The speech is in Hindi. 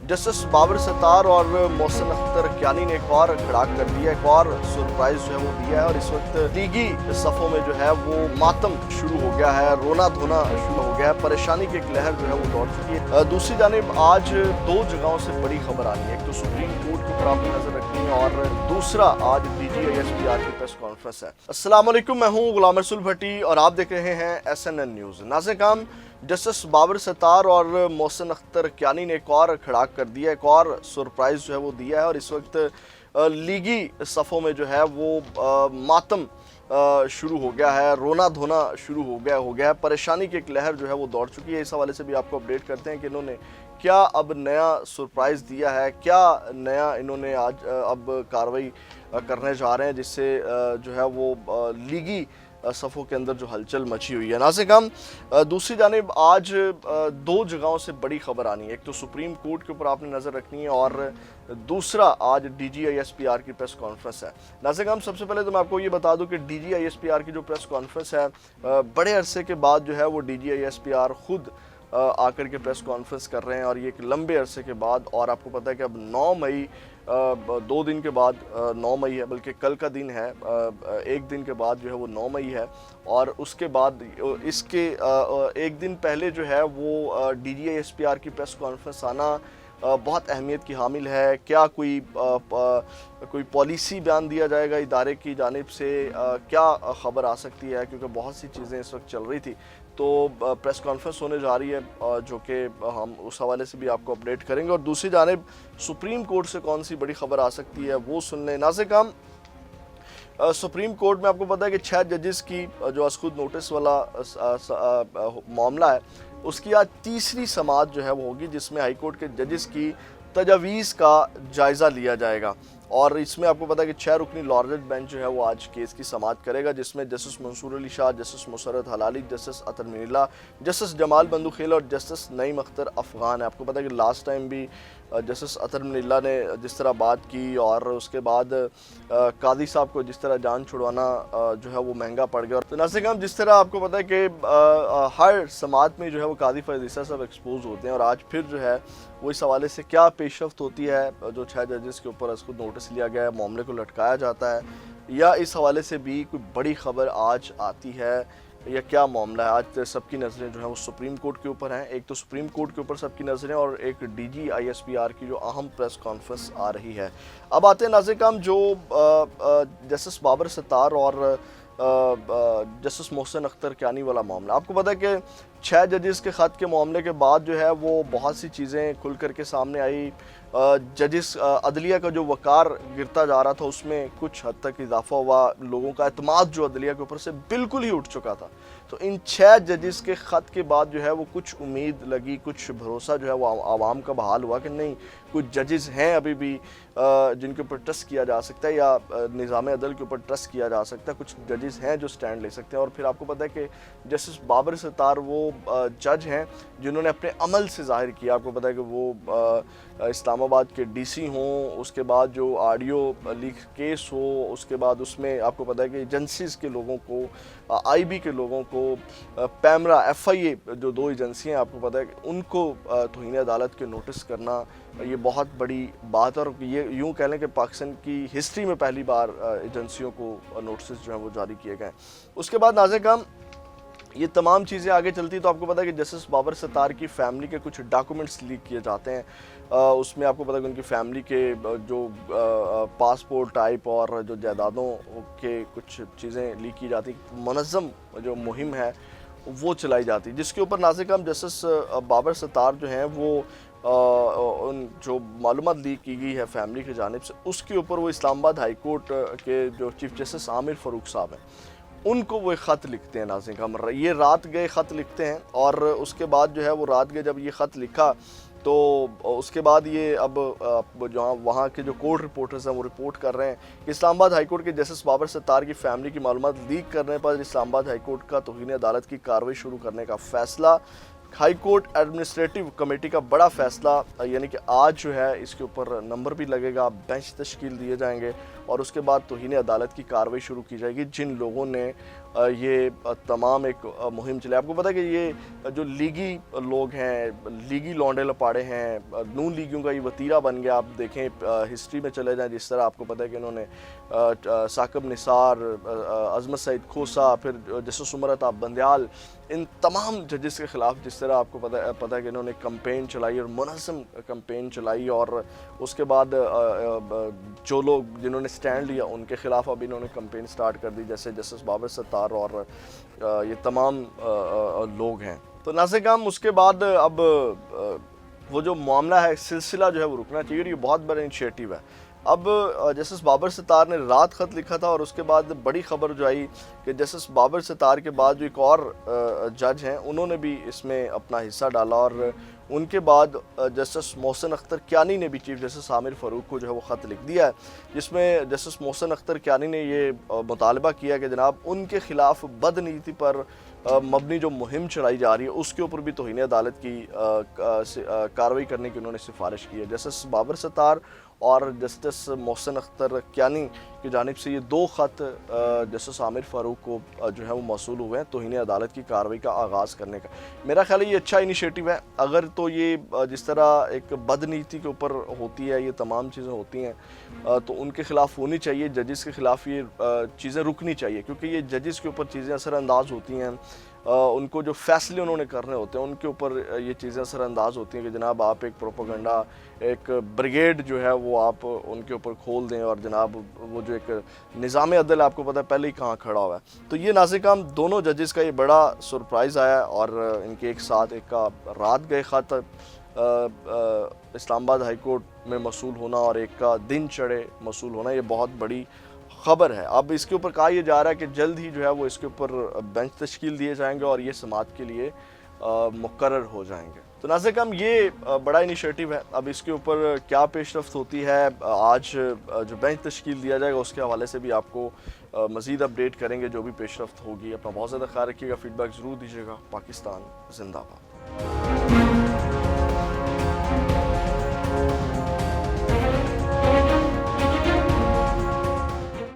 जस्टिस बाबर सत्तार और मोहसिन अख्तर कियानी ने एक और खड़ा कर दिया, एक और सरप्राइज जो है वो दिया है। और इस वक्त लीगी सफ़ों में जो है वो मातम शुरू हो गया है, रोना धोना शुरू हो गया है, परेशानी की एक लहर जो है वो दौड़ चुकी है। दूसरी जानिब आज दो जगहों से बड़ी खबर आ रही है, एक तो सुप्रीम कोर्ट के ऊपर आपने नजर रखनी है और दूसरा आज DGISPR की प्रेस कॉन्फ्रेंस है। अस्सलाम वालेकुम, मैं हूँ गुलाम रसूल भट्टी और आप देख रहे हैं SNN न्यूज़। नाज़रीन, जस्टिस बाबर सत्तार और मोहसिन अख्तर कियानी ने एक और खड़ा कर दिया, एक और सरप्राइज जो है वो दिया है। और इस वक्त लीगी सफ़ों में जो है वो मातम शुरू हो गया है, रोना धोना शुरू हो गया है, परेशानी की एक लहर जो है वो दौड़ चुकी है। इस हवाले से भी आपको अपडेट करते हैं कि इन्होंने क्या अब नया सरप्राइज़ दिया है, क्या नया इन्होंने आज अब कार्रवाई करने जा रहे हैं, जिससे जो है वो लीगी सफ़ों के अंदर जो हलचल मची हुई है। नाज़रीन, दूसरी जानिब आज दो जगहों से बड़ी खबर आनी है, एक तो सुप्रीम कोर्ट के ऊपर आपने नज़र रखनी है और दूसरा आज DGISPR की प्रेस कॉन्फ्रेंस है। नाज़रीन, सबसे पहले तो मैं आपको ये बता दूं कि DGISPR की जो प्रेस कॉन्फ्रेंस है, बड़े अरसे के बाद जो है वो DGISPR खुद आकर के प्रेस कॉन्फ्रेंस कर रहे हैं और ये एक लंबे अरसे के बाद। और आपको पता है कि अब 9 मई 2 दिन के बाद 9 मई है, बल्कि कल का दिन है, एक दिन के बाद जो है वो 9 मई है। और उसके बाद इसके एक दिन पहले जो है वो DGISPR की प्रेस कॉन्फ्रेंस आना बहुत अहमियत की हामिल है। क्या कोई पॉलिसी बयान दिया जाएगा इदारे की जानिब से, क्या ख़बर आ सकती है, क्योंकि बहुत सी चीज़ें इस वक्त चल रही थी। तो प्रेस कॉन्फ्रेंस होने जा रही है जो कि हम उस हवाले से भी आपको अपडेट करेंगे। और दूसरी जानिब सुप्रीम कोर्ट से कौन सी बड़ी खबर आ सकती है वो सुन लें। नाज़रीन, सुप्रीम कोर्ट में आपको पता है कि 6 जजेस की जो अज़खुद नोटिस वाला मामला है, उसकी आज तीसरी समाअत जो है वो होगी, जिसमें हाई कोर्ट के जजेस की तजावीज़ का जायज़ा लिया जाएगा। और इसमें आपको पता है कि 6 रुकनी लार्जेस्ट बेंच जो है वो आज केस की समाअत करेगा, जिसमें जस्टिस मंसूर अली शाह, जस्टिस मुसर्रत हलाली, जस्टिस अतर मीनिल्लाह, जस्टिस जमाल बंदूखेल और जस्टिस नईम अख्तर अफ़गान है। आपको पता है कि लास्ट टाइम भी जस्टिस अतर मीनिल्लाह ने जिस तरह बात की और उसके बाद कादी साहब को जिस तरह जान छुड़वाना जो है वो महंगा पड़ गया। तो नाज़रीन, जिस तरह आपको पता है कि हर समाअत में जो है वो कादी फैज़ ईसा सब एक्सपोज होते हैं और आज फिर जो है वो इस हवाले से क्या पेशरफ्त होती है, जो 6 जजेस के ऊपर उसको नोटिस लिया गया है, मामले को लटकाया जाता है, या इस हवाले से भी कोई बड़ी खबर आज आती है, या क्या मामला है। आज सबकी नज़रें जो है वो सुप्रीम कोर्ट के ऊपर हैं। एक तो सुप्रीम कोर्ट के ऊपर सबकी नज़रें और एक DGISPR की जो अहम प्रेस कॉन्फ्रेंस आ रही है। अब आते हैं नाज़रीन, जो जस्टिस बाबर सत्तार और जस्टिस मोहसिन अख्तर कियानी वाला मामला, आपको पता है कि 6 जजेस के ख़त के मामले के बाद जो है वो बहुत सी चीज़ें खुल कर के सामने आई। जजेस अदलिया का जो वक़ार गिरता जा रहा था उसमें कुछ हद तक इजाफा हुआ, लोगों का एतमाद जो अदलिया के ऊपर से बिल्कुल ही उठ चुका था। तो इन 6 जजेस के ख़त के बाद जो है वो कुछ उम्मीद लगी, कुछ भरोसा जो है वो आवाम का बहाल हुआ कि नहीं, कुछ जजेस हैं अभी भी जिनके ऊपर ट्रस्ट किया जा सकता है, या निज़ाम अदल के ऊपर ट्रस्ट किया जा सकता है, कुछ जजेस हैं जो स्टैंड ले सकते हैं। और फिर आपको पता है कि जस्टिस बाबर सत्तार वो जज हैं जिन्होंने अपने अमल से जाहिर किया। आपको पता है कि वो इस्लामाबाद के DC हों, उसके बाद जो ऑडियो लीक केस हो, उसके बाद उसमें आपको पता है कि एजेंसीज़ के लोगों को, IB के लोगों को, पैमरा, FIA जो 2 एजेंसियाँ आपको पता है कि उनको तौहीन अदालत के नोटिस करना, ये बहुत बड़ी बात है। और ये यूँ कह लें कि पाकिस्तान की हिस्ट्री में पहली बार एजेंसियों को नोटिस जो है वो जारी किए गए। उसके बाद नाज़रीन, ये तमाम चीज़ें आगे चलती तो आपको पता है कि जस्टिस बाबर सत्तार की फ़ैमिली के कुछ डॉक्यूमेंट्स लीक किए जाते हैं। उसमें आपको पता है कि उनकी फ़ैमिली के जो पासपोर्ट टाइप और जो जायदादों के कुछ चीज़ें लीक की जाती, मुनज़्ज़म जो मुहिम है वो चलाई जाती, जिसके ऊपर नाज़रीन जस्टिस बाबर सत्तार जो हैं वो उन जो मालूमात लीक की गई है फैमिली की जानिब से, उसके ऊपर वो इस्लामाबाद हाई कोर्ट के जो चीफ जस्टिस आमिर फ़ारूक साहब हैं, उनको वो ख़त लिखते हैं। नाज़रीन, ये रात गए ख़त लिखते हैं और उसके बाद जो है वो रात गए जब ये ख़त लिखा तो उसके बाद ये अब जहाँ वहाँ के जो कोर्ट रिपोर्टर्स हैं वो रिपोर्ट कर रहे हैं कि इस्लामाबाद हाई कोर्ट के जस्टिस बाबर सत्तार की फ़ैमिली की मालूमात लीक करने पर इस्लामाबाद हाई कोर्ट का तौहीन अदालत की कार्रवाई शुरू करने का फ़ैसला। हाई कोर्ट एडमिनिस्ट्रेटिव कमेटी का बड़ा फ़ैसला, यानी कि आज जो है इसके ऊपर नंबर भी लगेगा, बेंच तश्कील दिए जाएंगे और उसके बाद तौहीन अदालत की कार्रवाई शुरू की जाएगी जिन लोगों ने ये तमाम एक मुहिम चले। आपको पता है कि ये जो लीगी लोग हैं, लीगी लौंडे लपाड़े हैं, नून लीगियों का ये वतीरा बन गया। आप देखें हिस्ट्री में चले जाएं, जिस तरह आपको पता है कि इन्होंने साकिब निसार, अजमत सईद खोसा, फिर जस्टिस उमर अताब बंदयाल, इन तमाम जजेस के ख़िलाफ़ जिस तरह आपको पता है कि इन्होंने कैंपेन चलाई और मुनज़्ज़म कैंपेन चलाई, और उसके बाद जो लोग जिन्होंने स्टैंड लिया उनके ख़िलाफ़ अब इन्होंने कैंपेन स्टार्ट कर दी, जैसे जस्टिस बाबर सत्तार और ये तमाम लोग हैं। तो नाज़िर उसके बाद अब वो जो मामला है, सिलसिला जो है वो रुकना चाहिए, और ये बहुत बड़ा इनिशिएटिव है। अब जस्टिस बाबर सत्तार ने रात ख़त लिखा था, और उसके बाद बड़ी ख़बर जो आई कि जस्टिस बाबर सत्तार के बाद जो एक और जज हैं उन्होंने भी इसमें अपना हिस्सा डाला, और उनके बाद जस्टिस मोहसिन अख्तर कियानी ने भी चीफ जस्टिस आमिर फ़ारूक को जो है वो ख़त लिख दिया है, जिसमें जस्टिस मोहसिन अख्तर कियानी ने ये मुतालबा किया कि जनाब उनके ख़िलाफ़ बदनीति पर मबनी जो मुहिम चलाई जा रही है उसके ऊपर भी तौहीन अदालत की कार्रवाई करने की उन्होंने सिफारिश की है। जस्टिस बाबर सत्तार और जस्टिस मोहसिन अख्तर कियानी की जानिब से ये दो ख़त जस्टिस आमिर फ़ारूक को जो है वो मौसूल हुए हैं तौहीन अदालत की कार्रवाई का आगाज़ करने का। मेरा ख्याल है ये अच्छा इनिशिएटिव है। अगर तो ये जिस तरह एक बदनीति के ऊपर होती है, ये तमाम चीज़ें होती हैं, तो उनके ख़िलाफ़ होनी चाहिए, जजेस के ख़िलाफ़ ये चीज़ें रुकनी चाहिए, क्योंकि ये जजेस के ऊपर चीज़ें असरअंदाज होती हैं। उनको जो फ़ैसले उन्होंने करने होते हैं उनके ऊपर ये चीज़ें असरअंदाज होती हैं कि जनाब आप एक प्रोपेगेंडा, एक ब्रिगेड जो है वो आप उनके ऊपर खोल दें, और जनाब वो जो एक निज़ाम अदल आपको पता है पहले ही कहाँ खड़ा हुआ है। तो ये नाज़िर दोनों जजेस का ये बड़ा सरप्राइज़ आया, और इनके एक साथ एक का रात गए ख़त इस्लामाबाद हाई कोर्ट में मौसूल होना, और एक का दिन चढ़े मौसूल होना, ये बहुत बड़ी ख़बर है। अब इसके ऊपर कहा यह जा रहा है कि जल्द ही जो है वो इसके ऊपर बेंच तश्कील दिए जाएंगे और ये समात के लिए मुकर्रर हो जाएंगे। तो नाज़िर ये बड़ा इनिशिएटिव है। अब इसके ऊपर क्या पेशरफ्त होती है, आज जो बेंच तश्कील दिया जाएगा उसके हवाले से भी आपको मज़ीद अपडेट करेंगे जो भी पेशरफ्त होगी। अपना बहुत ज़्यादा ख्याल रखिएगा, फ़ीडबैक ज़रूर दीजिएगा। पाकिस्तान जिंदाबाद।